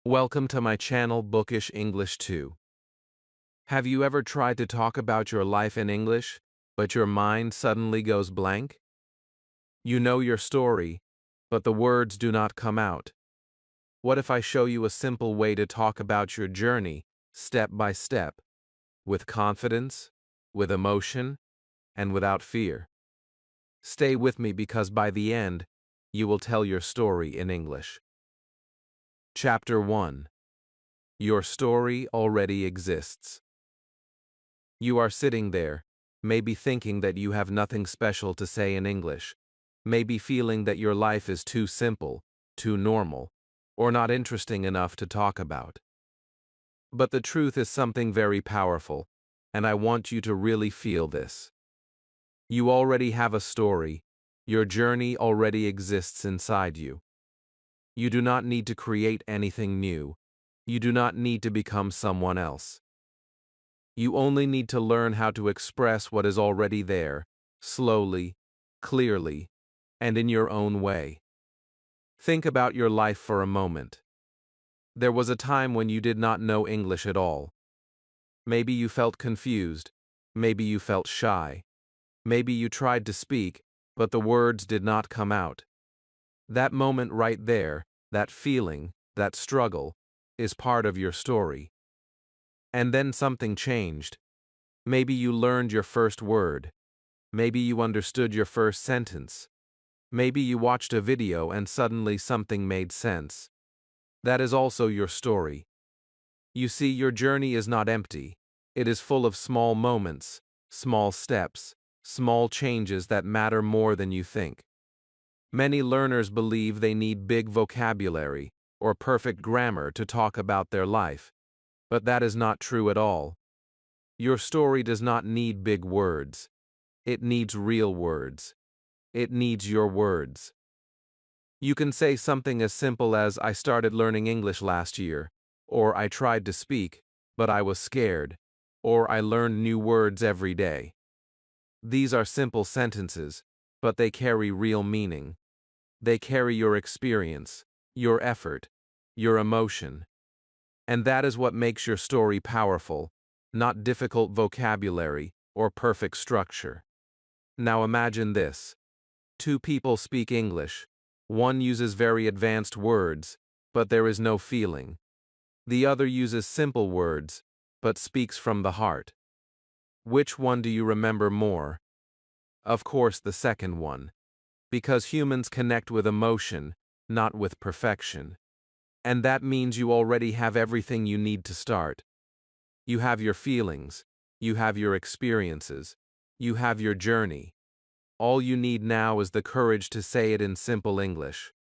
Welcome to my channel Bookish English 2. Have you ever tried to talk about your life in English, but your mind suddenly goes blank? You know your story, but the words do not come out. What if I show you a simple way to talk about your journey, step by step, with confidence, with emotion, and without fear? Stay with me because by the end, you will tell your story in English. Chapter 1. Your story already exists. You are sitting there, maybe thinking that you have nothing special to say in English, maybe feeling that your life is too simple, too normal, or not interesting enough to talk about. But the truth is something very powerful, and I want you to really feel this. You already have a story, your journey already exists inside you. You do not need to create anything new. You do not need to become someone else. You only need to learn how to express what is already there, slowly, clearly, and in your own way. Think about your life for a moment. There was a time when you did not know English at all. Maybe you felt confused, maybe you felt shy, maybe you tried to speak, but the words did not come out. That moment right there, that feeling, that struggle, is part of your story. And then something changed. Maybe you learned your first word. Maybe you understood your first sentence. Maybe you watched a video and suddenly something made sense. That is also your story. You see, your journey is not empty. It is full of small moments, small steps, small changes that matter more than you think. Many learners believe they need big vocabulary or perfect grammar to talk about their life, but that is not true at all. Your story does not need big words. It needs real words. It needs your words. You can say something as simple as, "I started learning English last year," or "I tried to speak, but I was scared," or "I learned new words every day." These are simple sentences, but they carry real meaning. They carry your experience, your effort, your emotion. And that is what makes your story powerful, not difficult vocabulary or perfect structure. Now imagine this. Two people speak English. One uses very advanced words, but there is no feeling. The other uses simple words, but speaks from the heart. Which one do you remember more? Of course, the second one. Because humans connect with emotion, not with perfection. And that means you already have everything you need to start. You have your feelings, you have your experiences, you have your journey. All you need now is the courage to say it in simple English.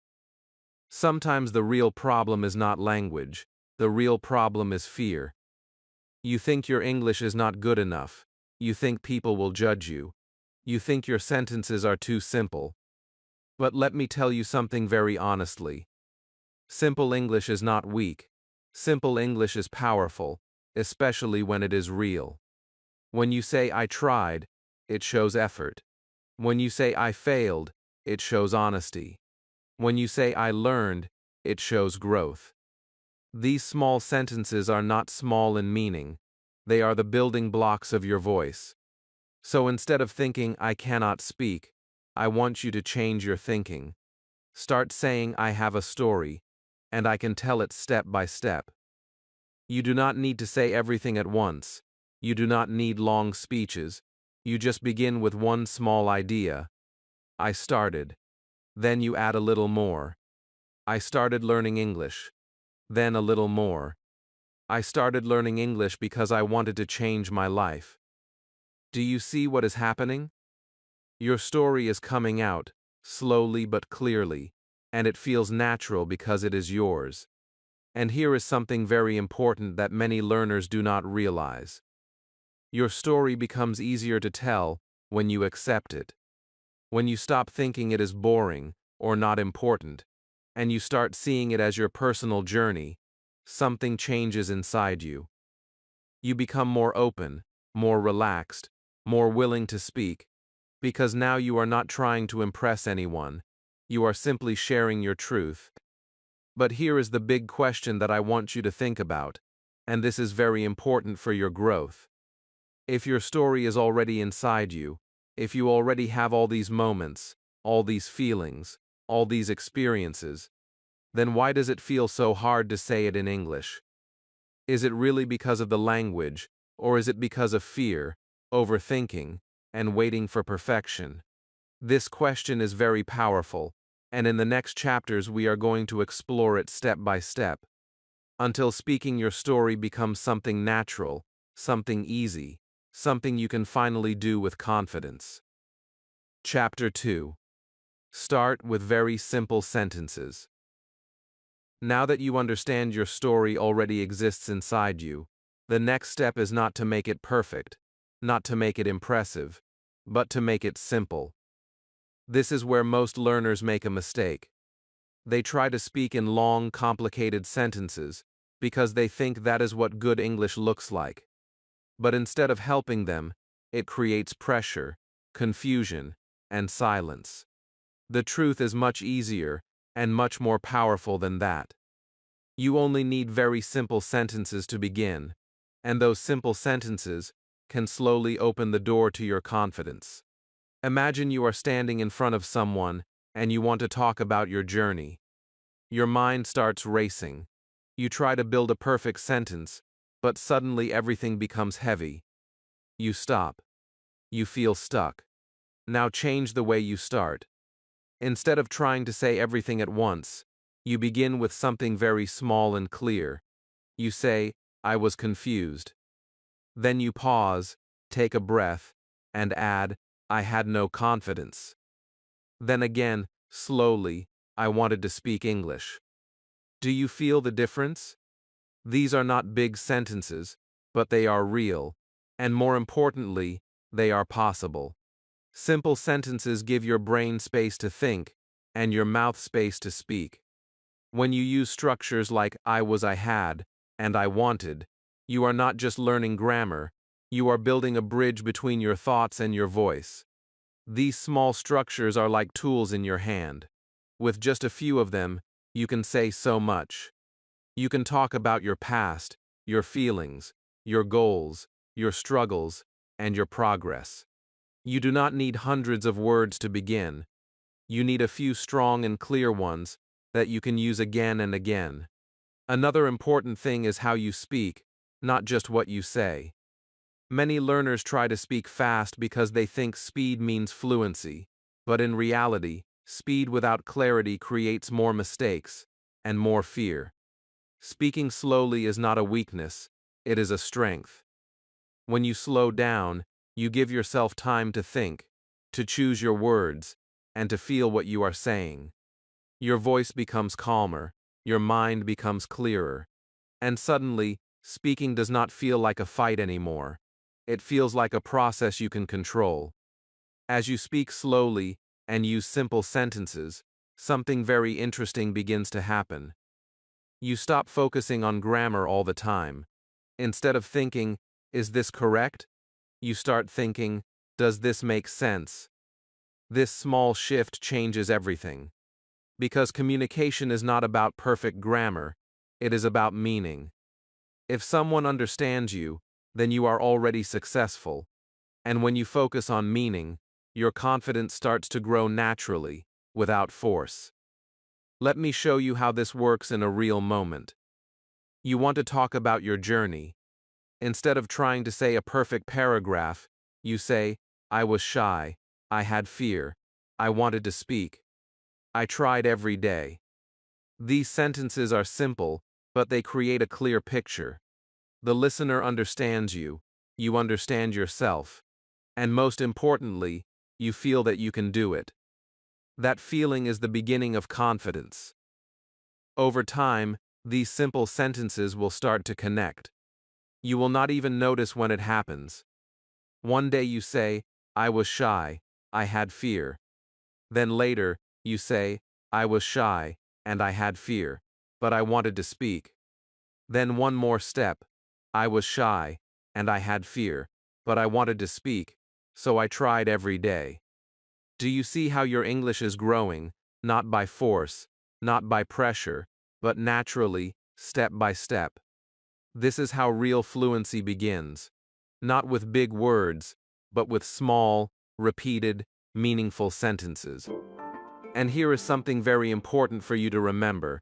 Sometimes the real problem is not language, the real problem is fear. You think your English is not good enough, you think people will judge you, you think your sentences are too simple. But let me tell you something very honestly. Simple English is not weak. Simple English is powerful, especially when it is real. When you say "I tried," it shows effort. When you say "I failed," it shows honesty. When you say "I learned," it shows growth. These small sentences are not small in meaning. They are the building blocks of your voice. So instead of thinking "I cannot speak," I want you to change your thinking. Start saying "I have a story, and I can tell it step by step." You do not need to say everything at once. You do not need long speeches. You just begin with one small idea. I started. Then you add a little more. I started learning English. Then a little more. I started learning English because I wanted to change my life. Do you see what is happening? Your story is coming out, slowly but clearly, and it feels natural because it is yours. And here is something very important that many learners do not realize. Your story becomes easier to tell when you accept it. When you stop thinking it is boring or not important, and you start seeing it as your personal journey, something changes inside you. You become more open, more relaxed, more willing to speak, because now you are not trying to impress anyone, you are simply sharing your truth. But here is the big question that I want you to think about, and this is very important for your growth. If your story is already inside you, if you already have all these moments, all these feelings, all these experiences, then why does it feel so hard to say it in English? Is it really because of the language, or is it because of fear, overthinking, and waiting for perfection? This question is very powerful, and in the next chapters we are going to explore it step by step, until speaking your story becomes something natural, something easy, something you can finally do with confidence. Chapter 2. Start with very simple sentences. Now that you understand your story already exists inside you, the next step is not to make it perfect, not to make it impressive, but to make it simple. This is where most learners make a mistake. They try to speak in long, complicated sentences because they think that is what good English looks like. But instead of helping them, it creates pressure, confusion, and silence. The truth is much easier and much more powerful than that. You only need very simple sentences to begin, and those simple sentences can slowly open the door to your confidence. Imagine you are standing in front of someone and you want to talk about your journey. Your mind starts racing. You try to build a perfect sentence, but suddenly everything becomes heavy. You stop. You feel stuck. Now change the way you start. Instead of trying to say everything at once, you begin with something very small and clear. You say, "I was confused." Then you pause, take a breath, and add, "I had no confidence." Then again, slowly, "I wanted to speak English." Do you feel the difference? These are not big sentences, but they are real, and more importantly, they are possible. Simple sentences give your brain space to think, and your mouth space to speak. When you use structures like I was, I had, and I wanted, you are not just learning grammar, you are building a bridge between your thoughts and your voice. These small structures are like tools in your hand. With just a few of them, you can say so much. You can talk about your past, your feelings, your goals, your struggles, and your progress. You do not need hundreds of words to begin. You need a few strong and clear ones that you can use again and again. Another important thing is how you speak, not just what you say. Many learners try to speak fast because they think speed means fluency, but in reality, speed without clarity creates more mistakes and more fear. Speaking slowly is not a weakness, it is a strength. When you slow down, you give yourself time to think, to choose your words, and to feel what you are saying. Your voice becomes calmer, your mind becomes clearer, and suddenly, speaking does not feel like a fight anymore. It feels like a process you can control. As you speak slowly and use simple sentences, something very interesting begins to happen. You stop focusing on grammar all the time. Instead of thinking, "Is this correct?" you start thinking, "Does this make sense?" This small shift changes everything. Because communication is not about perfect grammar, it is about meaning. If someone understands you, then you are already successful. And when you focus on meaning, your confidence starts to grow naturally, without force. Let me show you how this works in a real moment. You want to talk about your journey. Instead of trying to say a perfect paragraph, you say, "I was shy, I had fear, I wanted to speak, I tried every day." These sentences are simple, but they create a clear picture. The listener understands you understand yourself, and most importantly, you feel that you can do it. That feeling is the beginning of confidence. Over time, these simple sentences will start to connect. You will not even notice when it happens. One day you say, "I was shy, I had fear." Then later, you say, "I was shy, and I had fear, but I wanted to speak." Then one more step. "I was shy, and I had fear, but I wanted to speak, so I tried every day." Do you see how your English is growing, not by force, not by pressure, but naturally, step by step. This is how real fluency begins, not with big words, but with small, repeated, meaningful sentences. And here is something very important for you to remember.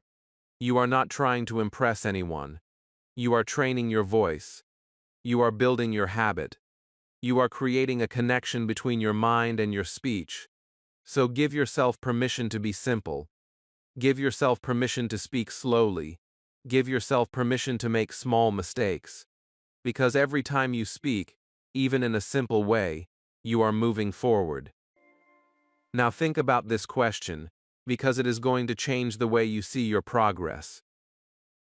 You are not trying to impress anyone. You are training your voice. You are building your habit. You are creating a connection between your mind and your speech. So give yourself permission to be simple. Give yourself permission to speak slowly. Give yourself permission to make small mistakes. Because every time you speak, even in a simple way, you are moving forward. Now think about this question, because it is going to change the way you see your progress.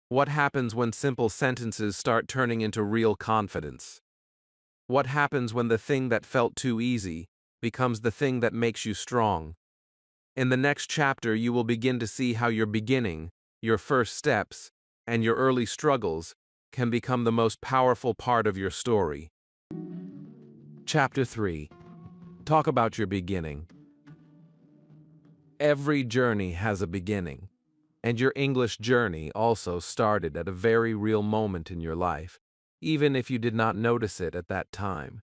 What happens when simple sentences start turning into real confidence? What happens when the thing that felt too easy becomes the thing that makes you strong? In the next chapter, you will begin to see how your beginning, your first steps, and your early struggles can become the most powerful part of your story. Chapter 3. Talk about your beginning. Every journey has a beginning, and your English journey also started at a very real moment in your life, even if you did not notice it at that time.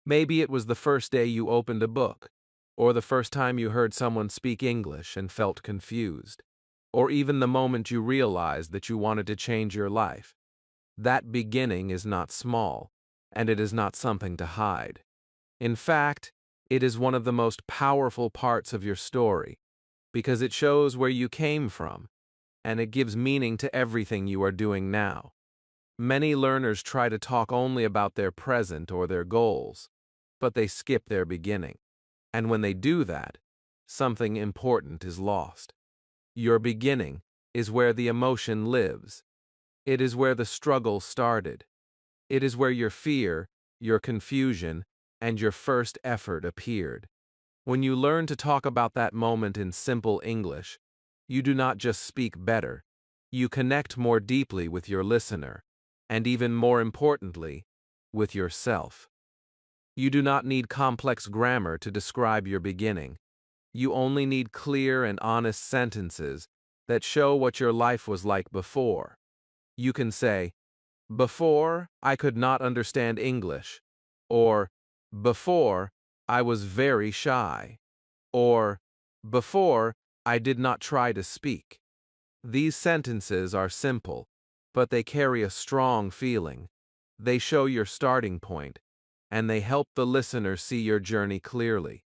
Maybe it was the first day you opened a book, or the first time you heard someone speak English and felt confused, or even the moment you realized that you wanted to change your life. That beginning is not small, and it is not something to hide. In fact, it is one of the most powerful parts of your story, because it shows where you came from, and it gives meaning to everything you are doing now. Many learners try to talk only about their present or their goals, but they skip their beginning. And when they do that, something important is lost. Your beginning is where the emotion lives. It is where the struggle started. It is where your fear, your confusion, and your first effort appeared. When you learn to talk about that moment in simple English, you do not just speak better, you connect more deeply with your listener, and even more importantly, with yourself. You do not need complex grammar to describe your beginning. You only need clear and honest sentences that show what your life was like before. You can say, "Before, I could not understand English," or "Before, I was very shy," or "Before, I did not try to speak." These sentences are simple, but they carry a strong feeling. They show your starting point, and they help the listener see your journey clearly.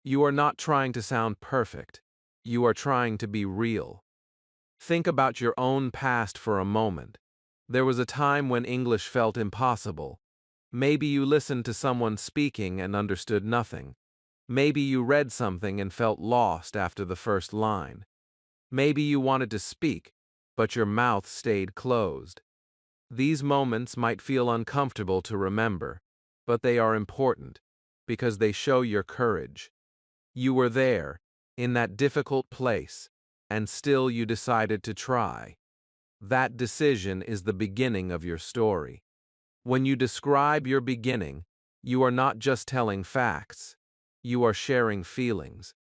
You are not trying to sound perfect. You are trying to be real. Think about your own past for a moment. There was a time when English felt impossible. Maybe you listened to someone speaking and understood nothing. Maybe you read something and felt lost after the first line. Maybe you wanted to speak, but your mouth stayed closed. These moments might feel uncomfortable to remember, but they are important, because they show your courage. You were there, in that difficult place, and still you decided to try. That decision is the beginning of your story. When you describe your beginning, you are not just telling facts. You are sharing feelings.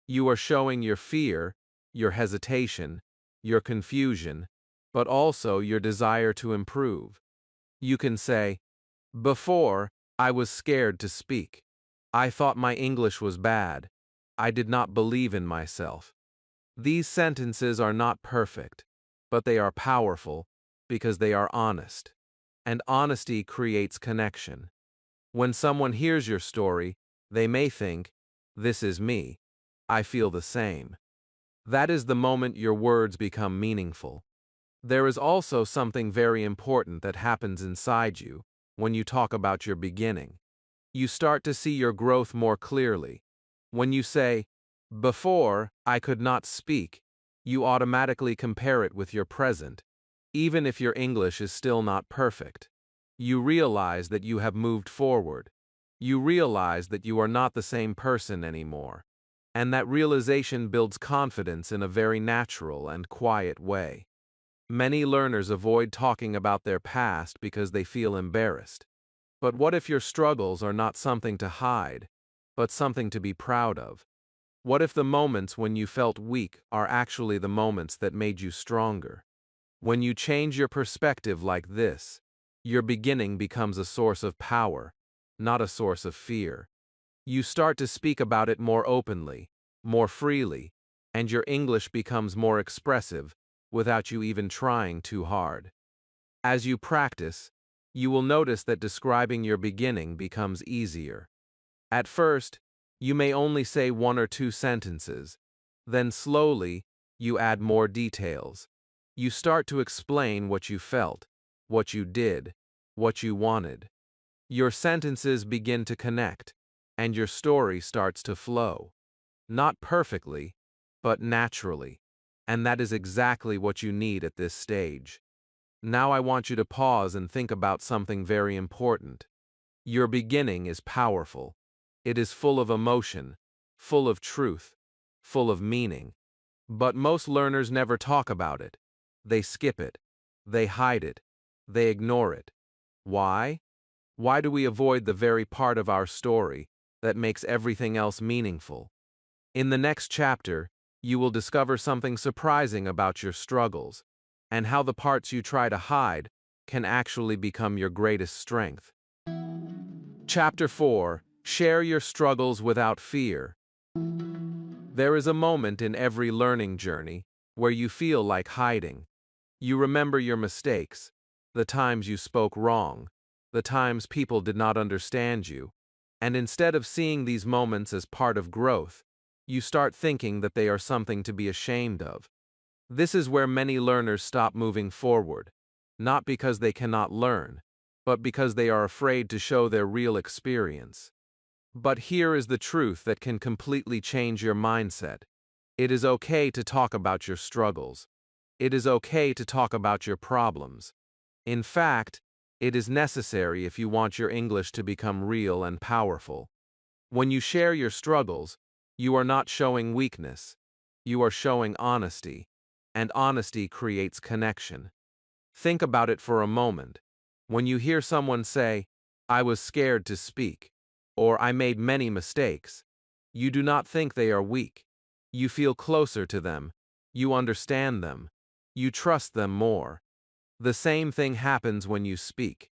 You are showing your fear, your hesitation, your confusion, but also your desire to improve. You can say, "Before, I was scared to speak. I thought my English was bad. I did not believe in myself." These sentences are not perfect, but they are powerful because they are honest. And honesty creates connection. When someone hears your story, they may think, "This is me. I feel the same." That is the moment your words become meaningful. There is also something very important that happens inside you when you talk about your beginning. You start to see your growth more clearly. When you say, "Before, I could not speak," you automatically compare it with your present, even if your English is still not perfect. You realize that you have moved forward. You realize that you are not the same person anymore. And that realization builds confidence in a very natural and quiet way. Many learners avoid talking about their past because they feel embarrassed. But what if your struggles are not something to hide, but something to be proud of? What if the moments when you felt weak are actually the moments that made you stronger? When you change your perspective like this, your beginning becomes a source of power, not a source of fear. You start to speak about it more openly, more freely, and your English becomes more expressive without you even trying too hard. As you practice, you will notice that describing your beginning becomes easier. At first, you may only say one or two sentences. Then slowly, you add more details. You start to explain what you felt, what you did, what you wanted. Your sentences begin to connect, and your story starts to flow. Not perfectly, but naturally. And that is exactly what you need at this stage. Now I want you to pause and think about something very important. Your beginning is powerful. It is full of emotion, full of truth, full of meaning. But most learners never talk about it. They skip it. They hide it. They ignore it. Why? Why do we avoid the very part of our story that makes everything else meaningful? In the next chapter, you will discover something surprising about your struggles and how the parts you try to hide can actually become your greatest strength. Chapter 4: Share your struggles without fear. There is a moment in every learning journey where you feel like hiding. You remember your mistakes, the times you spoke wrong, the times people did not understand you, and instead of seeing these moments as part of growth, you start thinking that they are something to be ashamed of. This is where many learners stop moving forward, not because they cannot learn, but because they are afraid to show their real experience. But here is the truth that can completely change your mindset. It is okay to talk about your struggles. It is okay to talk about your problems. In fact, it is necessary if you want your English to become real and powerful. When you share your struggles, you are not showing weakness. You are showing honesty, and honesty creates connection. Think about it for a moment. When you hear someone say, "I was scared to speak," or "I made many mistakes," you do not think they are weak. You feel closer to them. You understand them. You trust them more. The same thing happens when you speak.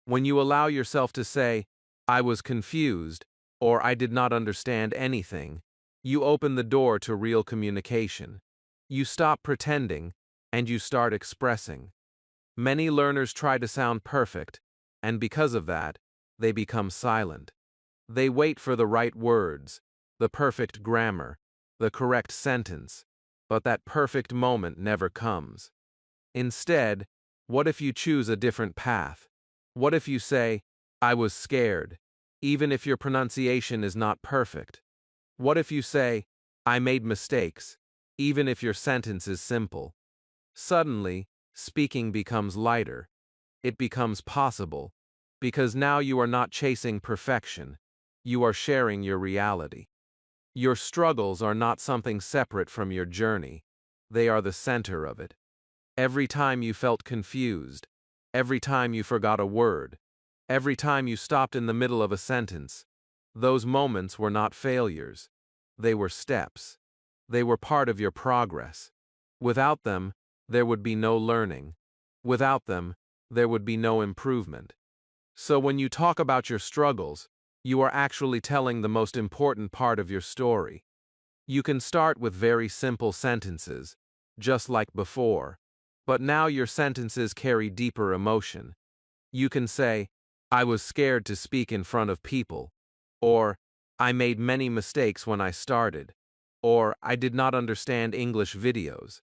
When you allow yourself to say, "I was confused," or "I did not understand anything," you open the door to real communication. You stop pretending, and you start expressing. Many learners try to sound perfect, and because of that, they become silent. They wait for the right words, the perfect grammar, the correct sentence, but that perfect moment never comes. Instead, what if you choose a different path? What if you say, "I was scared," even if your pronunciation is not perfect? What if you say, "I made mistakes," even if your sentence is simple? Suddenly, speaking becomes lighter. It becomes possible, because now you are not chasing perfection. You are sharing your reality. Your struggles are not something separate from your journey. They are the center of it. Every time you felt confused, every time you forgot a word, every time you stopped in the middle of a sentence, those moments were not failures. They were steps. They were part of your progress. Without them, there would be no learning. Without them, there would be no improvement. So when you talk about your struggles, you are actually telling the most important part of your story. You can start with very simple sentences, just like before, but now your sentences carry deeper emotion. You can say, "I was scared to speak in front of people," or "I made many mistakes when I started," or "I did not understand English videos."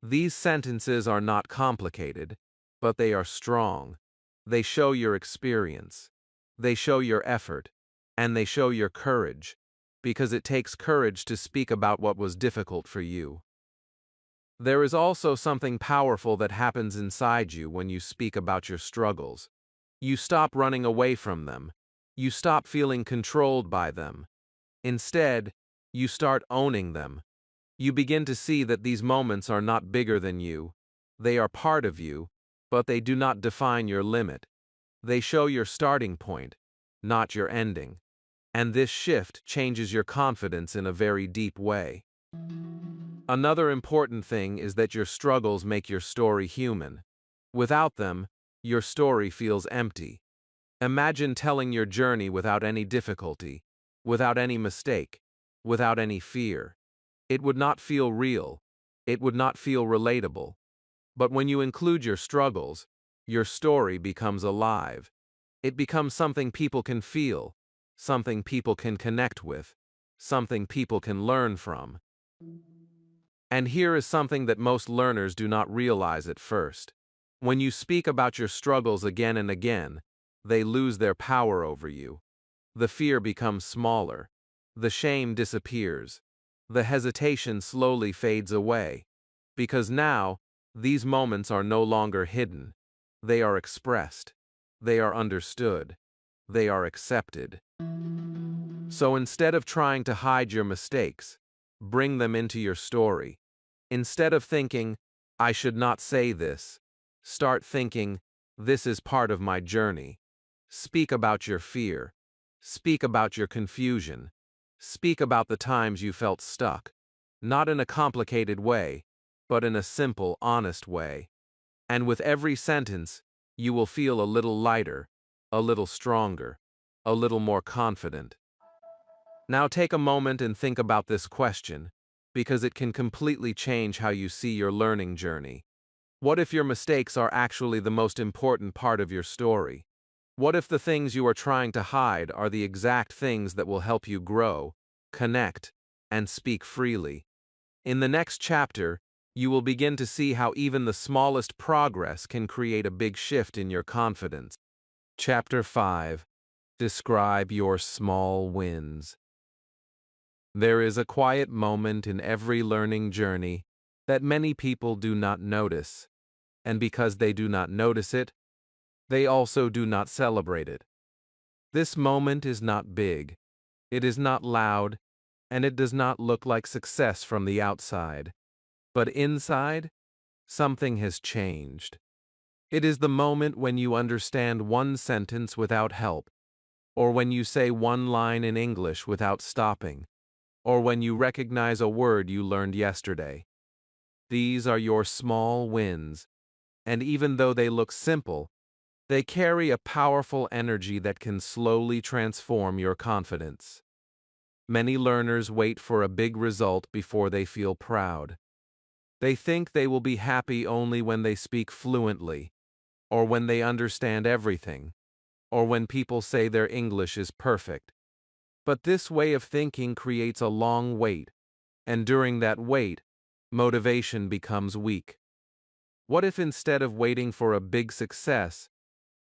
These sentences are not complicated, but they are strong. They show your experience. They show your effort, and they show your courage, because it takes courage to speak about what was difficult for you. There is also something powerful that happens inside you when you speak about your struggles. You stop running away from them. You stop feeling controlled by them. Instead, you start owning them. You begin to see that these moments are not bigger than you. They are part of you, but they do not define your limit. They show your starting point, not your ending. And this shift changes your confidence in a very deep way. Another important thing is that your struggles make your story human. Without them, your story feels empty. Imagine telling your journey without any difficulty, without any mistake, without any fear. It would not feel real. It would not feel relatable. But when you include your struggles, your story becomes alive. It becomes something people can feel, something people can connect with, something people can learn from. And here is something that most learners do not realize at first. When you speak about your struggles again and again, they lose their power over you. The fear becomes smaller. The shame disappears. The hesitation slowly fades away. Because now, these moments are no longer hidden. They are expressed. They are understood. They are accepted. So instead of trying to hide your mistakes, bring them into your story. Instead of thinking, I should not say this, start thinking, this is part of my journey. Speak about your fear. Speak about your confusion. Speak about the times you felt stuck. Not in a complicated way, but in a simple, honest way. And with every sentence, you will feel a little lighter, a little stronger, a little more confident. Now take a moment and think about this question, because it can completely change how you see your learning journey. What if your mistakes are actually the most important part of your story? What if the things you are trying to hide are the exact things that will help you grow, connect, and speak freely? In the next chapter, you will begin to see how even the smallest progress can create a big shift in your confidence. Chapter 5. Describe your small wins. There is a quiet moment in every learning journey that many people do not notice, and because they do not notice it, they also do not celebrate it. This moment is not big, it is not loud, and it does not look like success from the outside. But inside, something has changed. It is the moment when you understand one sentence without help, or when you say one line in English without stopping, or when you recognize a word you learned yesterday. These are your small wins, and even though they look simple, they carry a powerful energy that can slowly transform your confidence. Many learners wait for a big result before they feel proud. They think they will be happy only when they speak fluently, or when they understand everything, or when people say their English is perfect. But this way of thinking creates a long wait, and during that wait, motivation becomes weak. What if instead of waiting for a big success,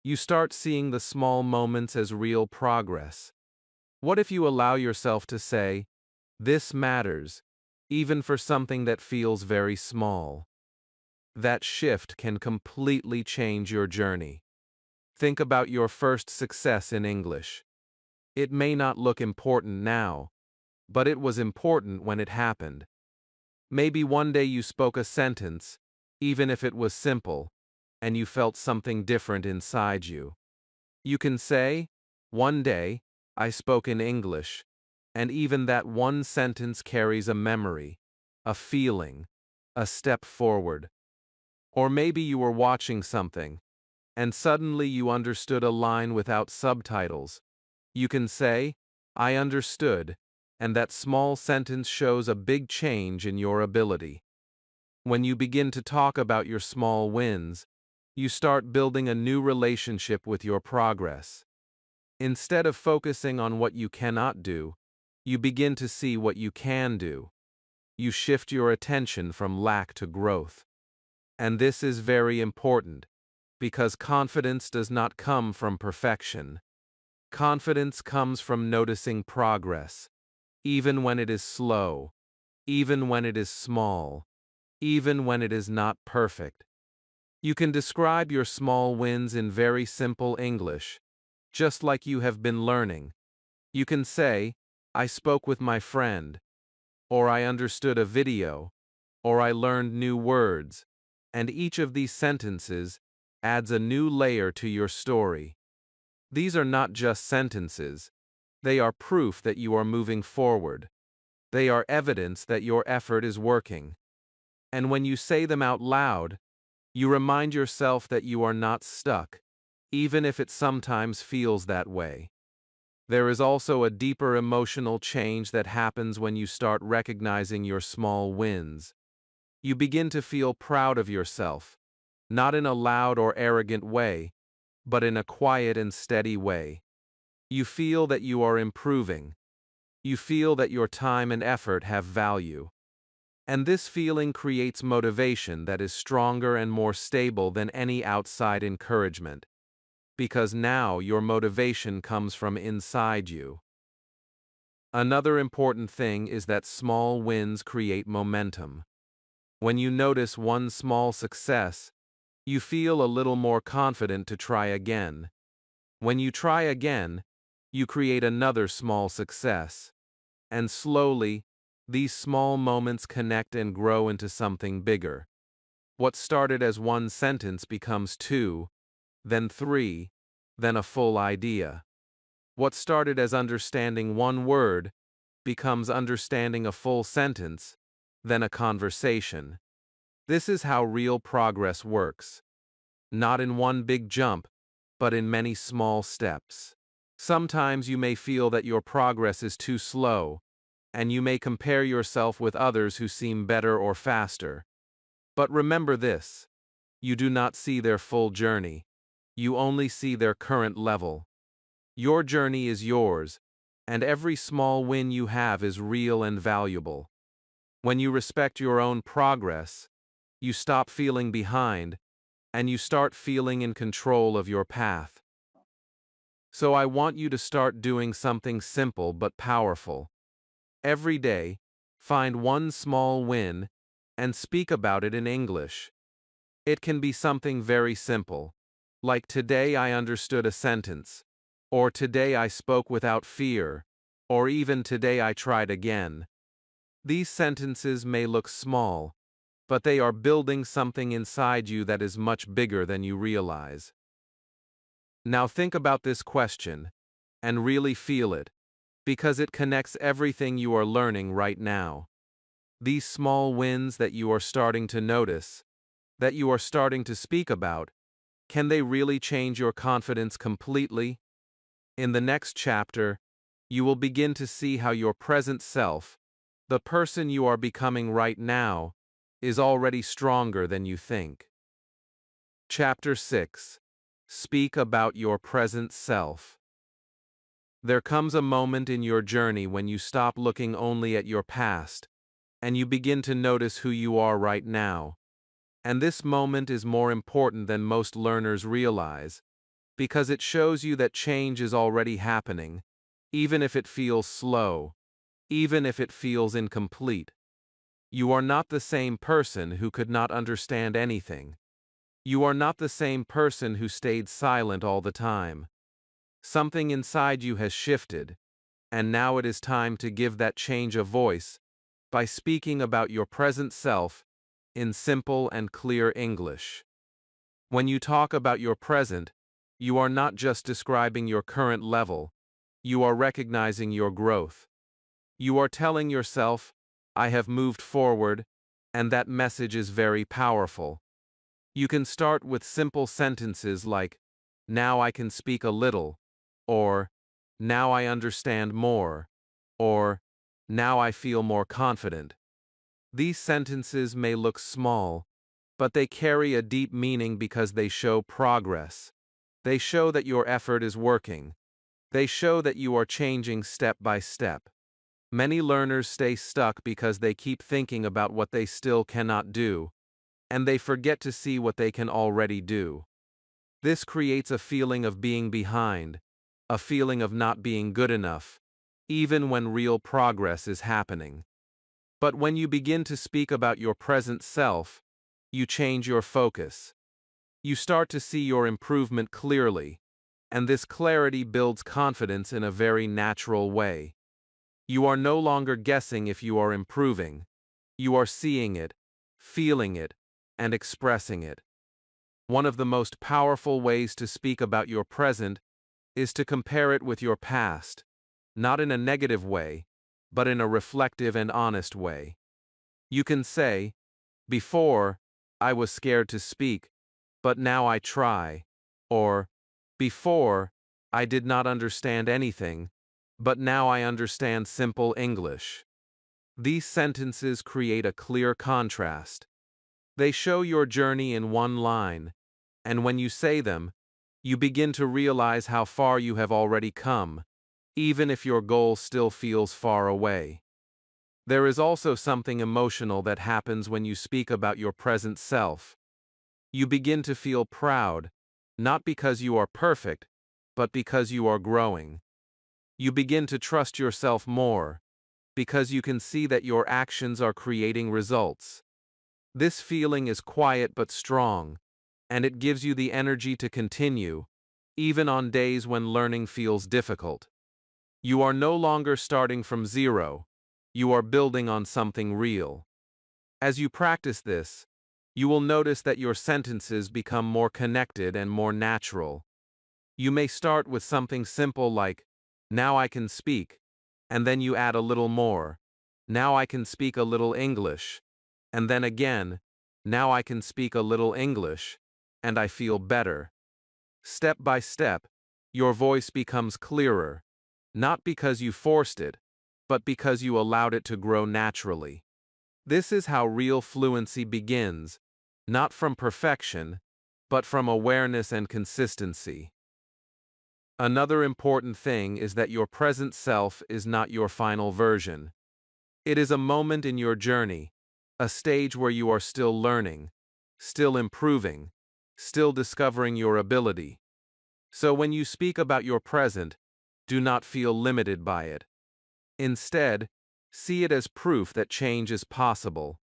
you start seeing the small moments as real progress? What if you allow yourself to say, this matters, even for something that feels very small? That shift can completely change your journey. Think about your first success in English. It may not look important now, but it was important when it happened. Maybe one day you spoke a sentence, even if it was simple, and you felt something different inside you. You can say, one day, I spoke in English, and even that one sentence carries a memory, a feeling, a step forward. Or maybe you were watching something, and suddenly you understood a line without subtitles. You can say, I understood, and that small sentence shows a big change in your ability. When you begin to talk about your small wins, you start building a new relationship with your progress. Instead of focusing on what you cannot do, you begin to see what you can do. You shift your attention from lack to growth. And this is very important, because confidence does not come from perfection. Confidence comes from noticing progress, even when it is slow, even when it is small, even when it is not perfect. You can describe your small wins in very simple English, just like you have been learning. You can say, I spoke with my friend, or I understood a video, or I learned new words, and each of these sentences adds a new layer to your story. These are not just sentences, They are proof that you are moving forward. They are evidence that your effort is working. And when you say them out loud, you remind yourself that you are not stuck, even if it sometimes feels that way. There is also a deeper emotional change that happens when you start recognizing your small wins. You begin to feel proud of yourself, not in a loud or arrogant way, but in a quiet and steady way. You feel that you are improving. You feel that your time and effort have value. And this feeling creates motivation that is stronger and more stable than any outside encouragement, because now your motivation comes from inside you. Another important thing is that small wins create momentum. When you notice one small success, you feel a little more confident to try again. When you try again, you create another small success. And slowly, these small moments connect and grow into something bigger. What started as one sentence becomes two, then three, then a full idea. What started as understanding one word becomes understanding a full sentence, then a conversation. This is how real progress works. Not in one big jump, but in many small steps. Sometimes you may feel that your progress is too slow, and you may compare yourself with others who seem better or faster. But remember this: you do not see their full journey. You only see their current level. Your journey is yours, and every small win you have is real and valuable. When you respect your own progress, you stop feeling behind, and you start feeling in control of your path. So I want you to start doing something simple but powerful. Every day, find one small win and speak about it in English. It can be something very simple, like today I understood a sentence, or today I spoke without fear, or even today I tried again. These sentences may look small, but they are building something inside you that is much bigger than you realize. Now think about this question, and really feel it, because it connects everything you are learning right now. These small wins that you are starting to notice, that you are starting to speak about, can they really change your confidence completely? In the next chapter, you will begin to see how your present self, the person you are becoming right now, is already stronger than you think. Chapter 6. Speak about your present self. There comes a moment in your journey when you stop looking only at your past, and you begin to notice who you are right now. And this moment is more important than most learners realize, because it shows you that change is already happening, even if it feels slow, even if it feels incomplete. You are not the same person who could not understand anything. You are not the same person who stayed silent all the time. Something inside you has shifted, and now it is time to give that change a voice by speaking about your present self in simple and clear English. When you talk about your present, you are not just describing your current level, you are recognizing your growth. You are telling yourself, I have moved forward, and that message is very powerful. You can start with simple sentences like, now I can speak a little, or now I understand more, or now I feel more confident. These sentences may look small, but they carry a deep meaning because they show progress. They show that your effort is working. They show that you are changing step by step. Many learners stay stuck because they keep thinking about what they still cannot do, and they forget to see what they can already do. This creates a feeling of being behind, a feeling of not being good enough, even when real progress is happening. But when you begin to speak about your present self, you change your focus. You start to see your improvement clearly, and this clarity builds confidence in a very natural way. You are no longer guessing if you are improving. You are seeing it, feeling it, and expressing it. One of the most powerful ways to speak about your present is to compare it with your past. not in a negative way, but in a reflective and honest way. You can say, "Before, I was scared to speak, but now I try." Or, "Before, I did not understand anything, but now I understand simple English." These sentences create a clear contrast. They show your journey in one line, and when you say them, you begin to realize how far you have already come, even if your goal still feels far away. There is also something emotional that happens when you speak about your present self. You begin to feel proud, not because you are perfect, but because you are growing. You begin to trust yourself more, because you can see that your actions are creating results. This feeling is quiet but strong, and it gives you the energy to continue, even on days when learning feels difficult. You are no longer starting from zero, you are building on something real. As you practice this, you will notice that your sentences become more connected and more natural. You may start with something simple like, "Now I can speak," and then you add a little more, "Now I can speak a little English," and then again, "Now I can speak a little English, and I feel better." Step by step, your voice becomes clearer, not because you forced it, but because you allowed it to grow naturally. This is how real fluency begins, not from perfection, but from awareness and consistency. Another important thing is that your present self is not your final version. It is a moment in your journey, a stage where you are still learning, still improving, still discovering your ability. So when you speak about your present, do not feel limited by it. Instead, see it as proof that change is possible.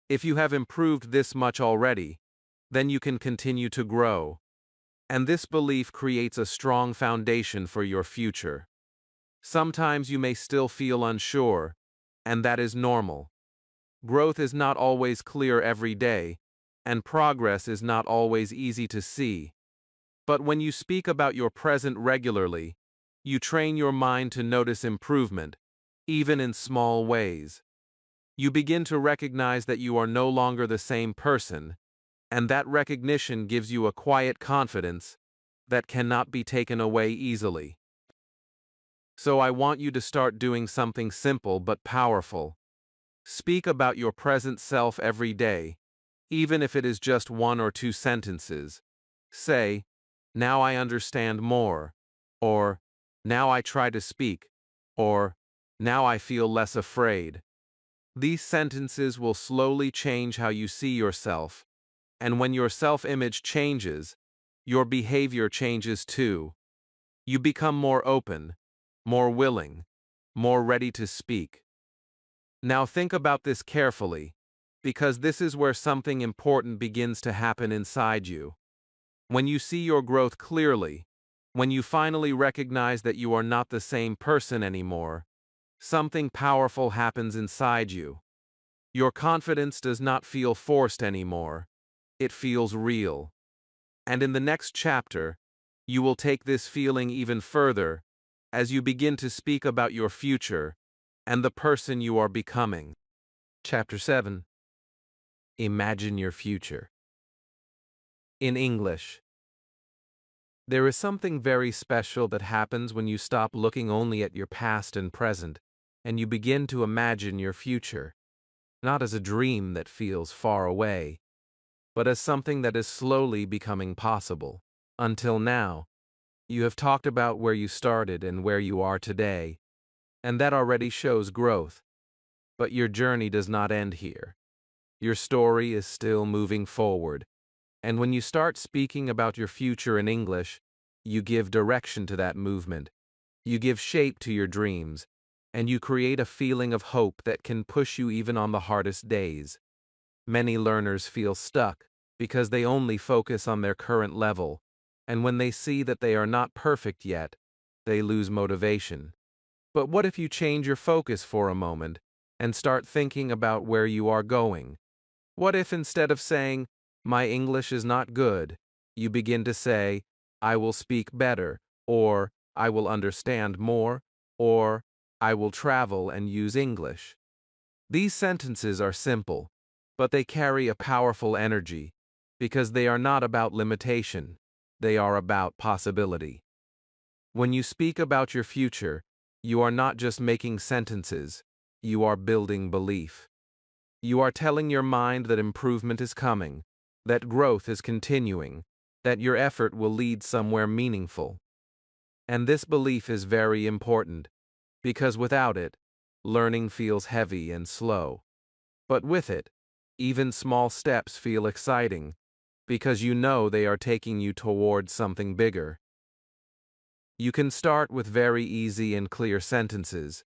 If you have improved this much already, then you can continue to grow. And this belief creates a strong foundation for your future. Sometimes you may still feel unsure, and that is normal. Growth is not always clear every day, and progress is not always easy to see. But when you speak about your present regularly, you train your mind to notice improvement, even in small ways. You begin to recognize that you are no longer the same person, and that recognition gives you a quiet confidence that cannot be taken away easily. So I want you to start doing something simple but powerful. Speak about your present self every day, even if it is just 1 or 2 sentences. Say, "Now I understand more," or "Now I try to speak," or "Now I feel less afraid." These sentences will slowly change how you see yourself, and when your self-image changes, your behavior changes too. You become more open, more willing, more ready to speak. Now think about this carefully, because this is where something important begins to happen inside you. When you see your growth clearly, when you finally recognize that you are not the same person anymore, something powerful happens inside you. Your confidence does not feel forced anymore, it feels real. And in the next chapter, you will take this feeling even further as you begin to speak about your future and the person you are becoming. Chapter 7. Imagine your future. In English, there is something very special that happens when you stop looking only at your past and present, and you begin to imagine your future, not as a dream that feels far away, but as something that is slowly becoming possible. Until now, you have talked about where you started and where you are today, and that already shows growth. But your journey does not end here. Your story is still moving forward, and when you start speaking about your future in English, you give direction to that movement, you give shape to your dreams, and you create a feeling of hope that can push you even on the hardest days. Many learners feel stuck because they only focus on their current level, and when they see that they are not perfect yet, they lose motivation. But what if you change your focus for a moment and start thinking about where you are going? What if instead of saying, "My English is not good," you begin to say, "I will speak better," or "I will understand more"? or I will travel and use English. These sentences are simple, but they carry a powerful energy because they are not about limitation, they are about possibility. When you speak about your future, you are not just making sentences, you are building belief. You are telling your mind that improvement is coming, that growth is continuing, that your effort will lead somewhere meaningful. And this belief is very important, because without it, learning feels heavy and slow. But with it, even small steps feel exciting, because you know they are taking you towards something bigger. You can start with very easy and clear sentences,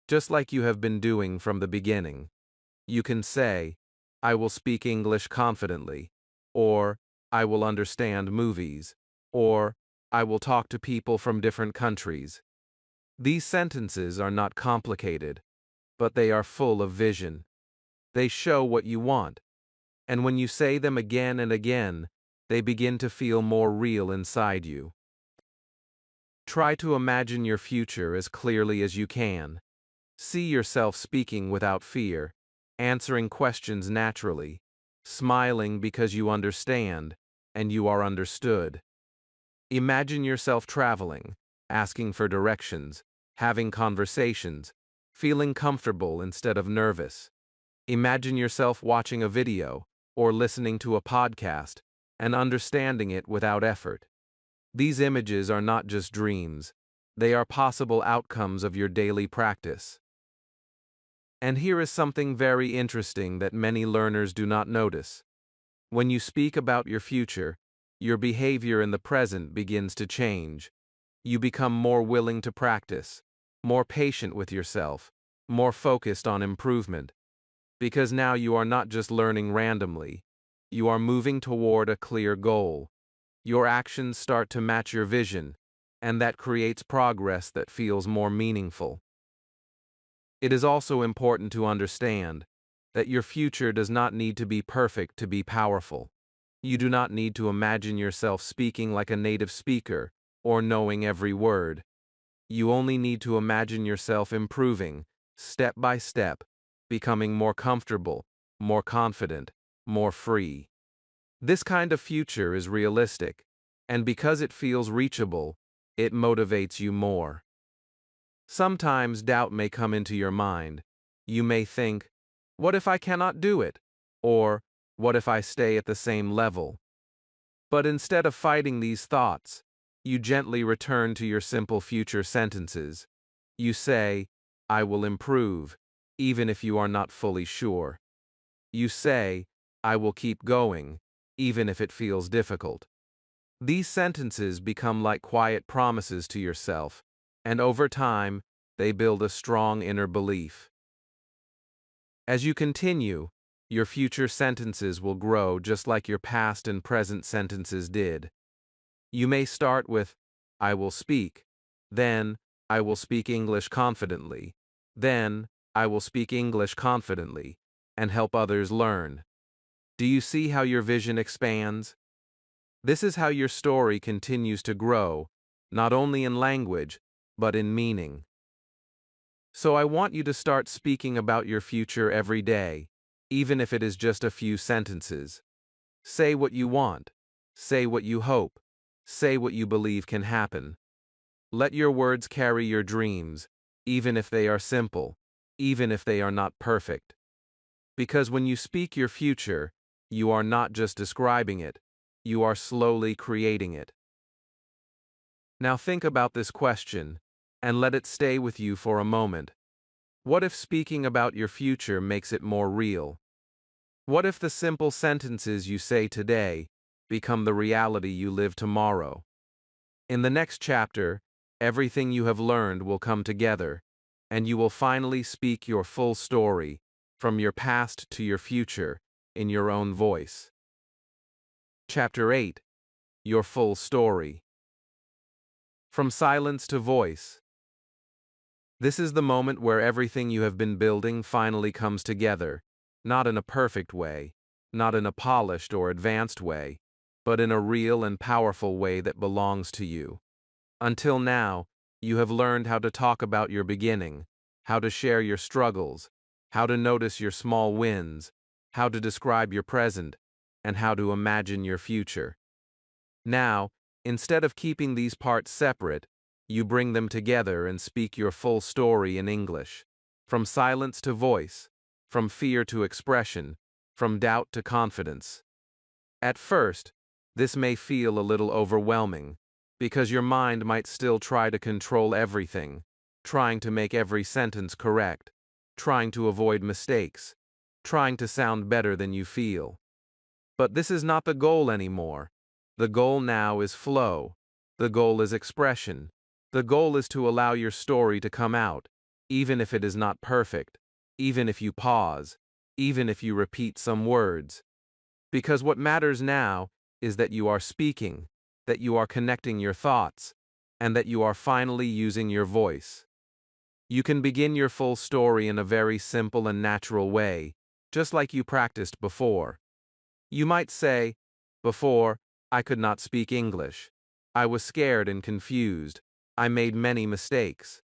just like you have been doing from the beginning. You can say, I will speak English confidently, or I will understand movies, or I will talk to people from different countries. These sentences are not complicated, but they are full of vision. They show what you want, and when you say them again and again, they begin to feel more real inside you. Try to imagine your future as clearly as you can. See yourself speaking without fear, answering questions naturally, smiling because you understand, and you are understood. Imagine yourself traveling, asking for directions, having conversations, feeling comfortable instead of nervous. Imagine yourself watching a video or listening to a podcast and understanding it without effort. These images are not just dreams, they are possible outcomes of your daily practice. And here is something very interesting that many learners do not notice. When you speak about your future, your behavior in the present begins to change. You become more willing to practice, more patient with yourself, more focused on improvement. Because now you are not just learning randomly, you are moving toward a clear goal. Your actions start to match your vision, and that creates progress that feels more meaningful. It is also important to understand that your future does not need to be perfect to be powerful. You do not need to imagine yourself speaking like a native speaker or knowing every word. You only need to imagine yourself improving, step by step, becoming more comfortable, more confident, more free. This kind of future is realistic, and because it feels reachable, it motivates you more. Sometimes doubt may come into your mind. You may think, what if I cannot do it? Or, what if I stay at the same level? But instead of fighting these thoughts, you gently return to your simple future sentences. You say, I will improve, even if you are not fully sure. You say, I will keep going, even if it feels difficult. These sentences become like quiet promises to yourself, and over time, they build a strong inner belief. As you continue, your future sentences will grow just like your past and present sentences did. You may start with, I will speak, then, I will speak English confidently, then, I will speak English confidently, and help others learn. Do you see how your vision expands? This is how your story continues to grow, not only in language, but in meaning. So I want you to start speaking about your future every day, even if it is just a few sentences. Say what you want. Say what you hope. Say what you believe can happen. Let your words carry your dreams, even if they are simple, even if they are not perfect. Because when you speak your future, you are not just describing it, you are slowly creating it. Now think about this question, and let it stay with you for a moment. What if speaking about your future makes it more real? What if the simple sentences you say today become the reality you live tomorrow? In the next chapter, everything you have learned will come together, and you will finally speak your full story, from your past to your future, in your own voice. Chapter 8. Your full story. From silence to voice. This is the moment where everything you have been building finally comes together, not in a perfect way, not in a polished or advanced way, but in a real and powerful way that belongs to you. Until now, You have learned how to talk about your beginning, how to share your struggles, how to notice your small wins, how to describe your present, and how to imagine your future. Now, instead of keeping these parts separate, you bring them together and speak your full story in English. From silence to voice, from fear to expression, from doubt to confidence. At first, this may feel a little overwhelming, because your mind might still try to control everything, trying to make every sentence correct, trying to avoid mistakes, trying to sound better than you feel. But this is not the goal anymore. The goal now is flow. The goal is expression. The goal is to allow your story to come out, even if it is not perfect, even if you pause, even if you repeat some words. Because what matters now is that you are speaking, that you are connecting your thoughts, and that you are finally using your voice. You can begin your full story in a very simple and natural way, just like you practiced before. You might say, "Before, I could not speak English. I was scared and confused. I made many mistakes."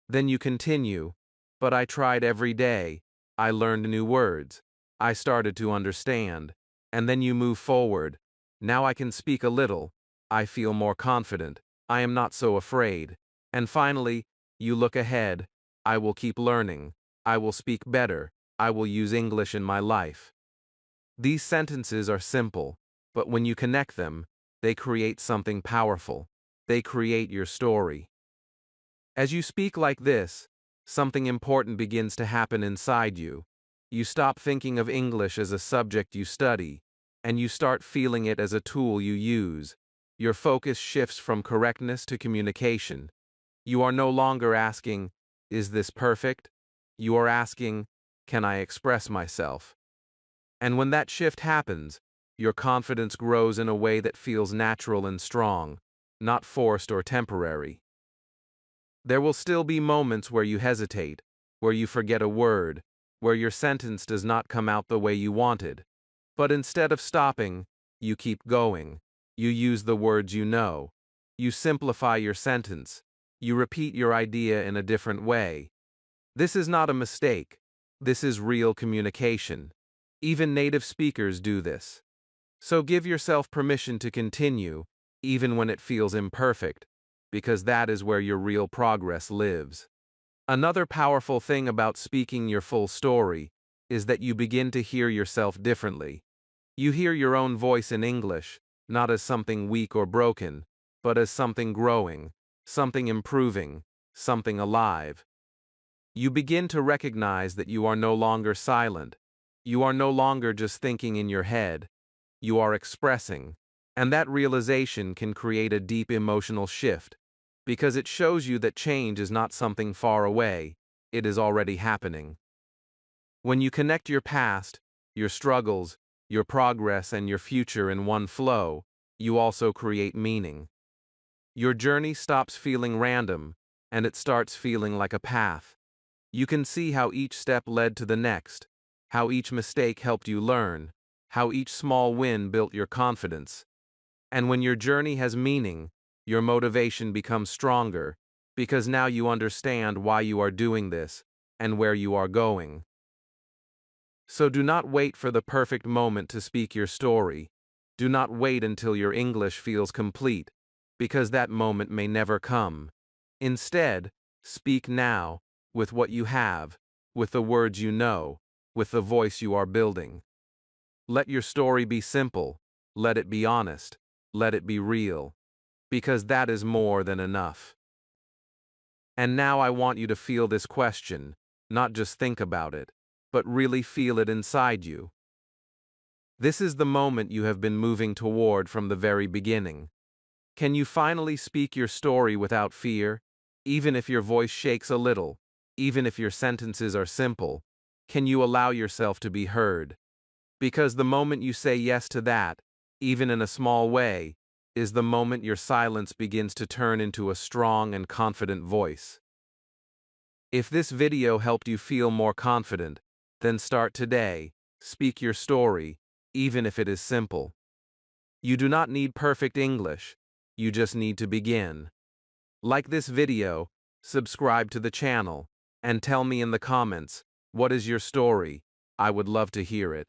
Then you continue, "But I tried every day. I learned new words. I started to understand." And then you move forward. "Now I can speak a little. I feel more confident. I am not so afraid." And finally, you look ahead. "I will keep learning. I will speak better. I will use English in my life." These sentences are simple, but when you connect them, they create something powerful. They create your story. As you speak like this, something important begins to happen inside you. You stop thinking of English as a subject you study, and you start feeling it as a tool you use. Your focus shifts from correctness to communication. You are no longer asking, "Is this perfect?" You are asking, "Can I express myself?" And when that shift happens, your confidence grows in a way that feels natural and strong, not forced or temporary. There will still be moments where you hesitate, where you forget a word, where your sentence does not come out the way you wanted. But instead of stopping, you keep going. You use the words you know. You simplify your sentence. You repeat your idea in a different way. This is not a mistake. This is real communication. Even native speakers do this. So give yourself permission to continue, even when it feels imperfect, because that is where your real progress lives. Another powerful thing about speaking your full story is that you begin to hear yourself differently. You hear your own voice in English, not as something weak or broken, but as something growing, something improving, something alive. You begin to recognize that you are no longer silent. You are no longer just thinking in your head. You are expressing. And that realization can create a deep emotional shift, because it shows you that change is not something far away, it is already happening. When you connect your past, your struggles, your progress, and your future in one flow, you also create meaning. Your journey stops feeling random, and it starts feeling like a path. You can see how each step led to the next, how each mistake helped you learn, how each small win built your confidence. And when your journey has meaning, your motivation becomes stronger, because now you understand why you are doing this and where you are going. So do not wait for the perfect moment to speak your story. Do not wait until your English feels complete, because that moment may never come. Instead, speak now, with what you have, with the words you know, with the voice you are building. Let your story be simple, let it be honest, let it be real, because that is more than enough. And now I want you to feel this question, not just think about it, but really feel it inside you. This is the moment you have been moving toward from the very beginning. Can you finally speak your story without fear? Even if your voice shakes a little, even if your sentences are simple, can you allow yourself to be heard? Because the moment you say yes to that, even in a small way, is the moment your silence begins to turn into a strong and confident voice. If this video helped you feel more confident, then start today. Speak your story, even if it is simple. You do not need perfect English, you just need to begin. Like this video, subscribe to the channel, and tell me in the comments, what is your story? I would love to hear it.